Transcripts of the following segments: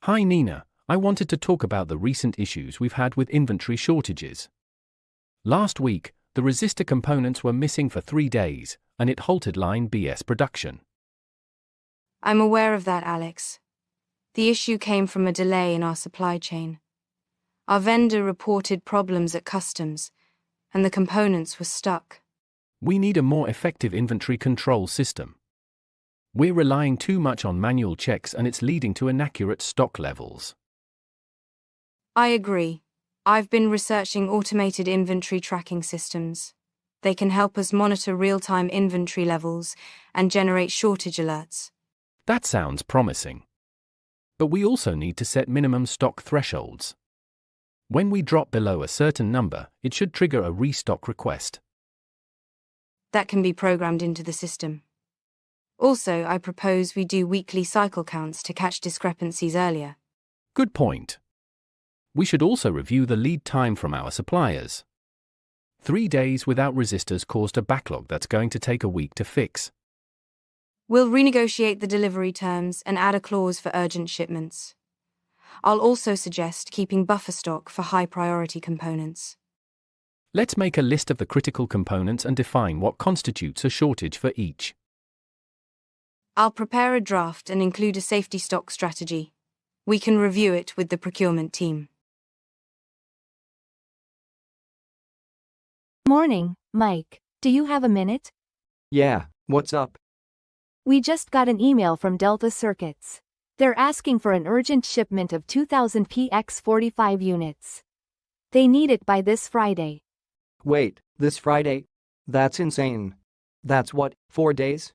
Hi Nina, I wanted to talk about the recent issues we've had with inventory shortages. Last week, the resistor components were missing for 3 days, and it halted line BS production. I'm aware of that, Alex. The issue came from a delay in our supply chain. Our vendor reported problems at customs, and the components were stuck. We need a more effective inventory control system. We're relying too much on manual checks and it's leading to inaccurate stock levels. I agree. I've been researching automated inventory tracking systems. They can help us monitor real-time inventory levels and generate shortage alerts. That sounds promising. But we also need to set minimum stock thresholds. When we drop below a certain number, it should trigger a restock request. That can be programmed into the system. Also, I propose we do weekly cycle counts to catch discrepancies earlier. Good point. We should also review the lead time from our suppliers. 3 days without resistors caused a backlog that's going to take a week to fix. We'll renegotiate the delivery terms and add a clause for urgent shipments. I'll also suggest keeping buffer stock for high-priority components. Let's make a list of the critical components and define what constitutes a shortage for each. I'll prepare a draft and include a safety stock strategy. We can review it with the procurement team. Morning, Mike. Do you have a minute? Yeah, what's up? We just got an email from Delta Circuits. They're asking for an urgent shipment of 2000 PX45 units. They need it by this Friday. Wait, this Friday? That's insane. That's what, 4 days?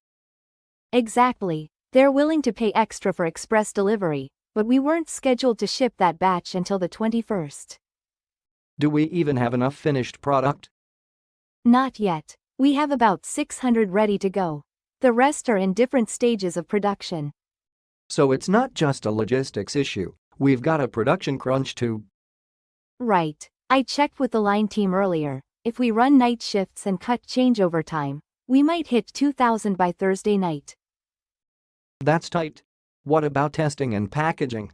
Exactly. They're willing to pay extra for express delivery, but we weren't scheduled to ship that batch until the 21st. Do we even have enough finished product? Not yet. We have about 600 ready to go. The rest are in different stages of production. So it's not just a logistics issue, we've got a production crunch too. Right. I checked with the line team earlier. If we run night shifts and cut changeover time, we might hit 2000 by Thursday night. That's tight. What about testing and packaging?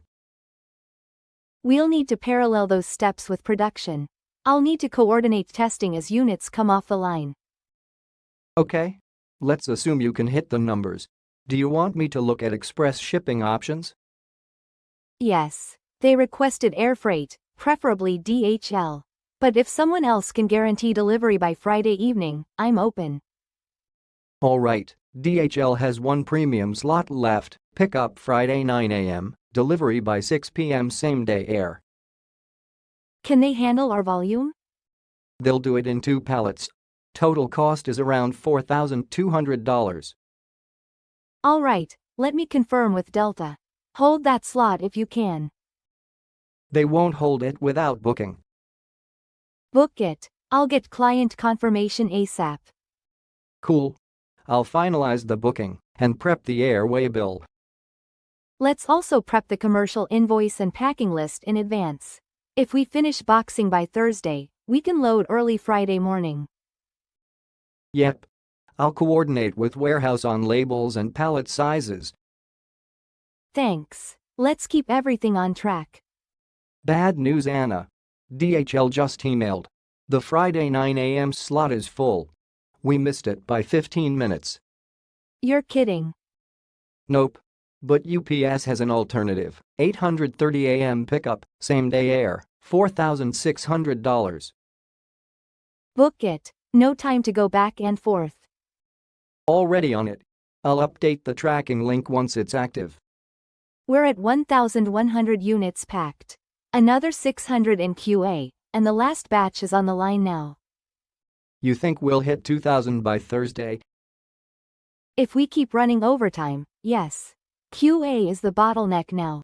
We'll need to parallel those steps with production. I'll need to coordinate testing as units come off the line. Okay. Let's assume you can hit the numbers. Do you want me to look at express shipping options? Yes. They requested air freight, preferably DHL. But if someone else can guarantee delivery by Friday evening, I'm open. Alright, DHL has one premium slot left, pick up Friday 9 a.m., delivery by 6 p.m. same-day air. Can they handle our volume? They'll do it in 2 pallets. Total cost is around $4,200. Alright, let me confirm with Delta. Hold that slot if you can. They won't hold it without booking. Book it. I'll get client confirmation ASAP. Cool. I'll finalize the booking and prep the airway bill. Let's also prep the commercial invoice and packing list in advance. If we finish boxing by Thursday, we can load early Friday morning. Yep. I'll coordinate with warehouse on labels and pallet sizes. Thanks. Let's keep everything on track. Bad news, Anna. DHL just emailed. The Friday 9 a.m. slot is full. We missed it by 15 minutes. You're kidding. Nope. But UPS has an alternative. 8:30 a.m. pickup, same-day air, $4,600. Book it. No time to go back and forth. Already on it. I'll update the tracking link once it's active. We're at 1,100 units packed. Another 600 in QA, and the last batch is on the line now. You think we'll hit 2,000 by Thursday? If we keep running overtime, yes. QA is the bottleneck now.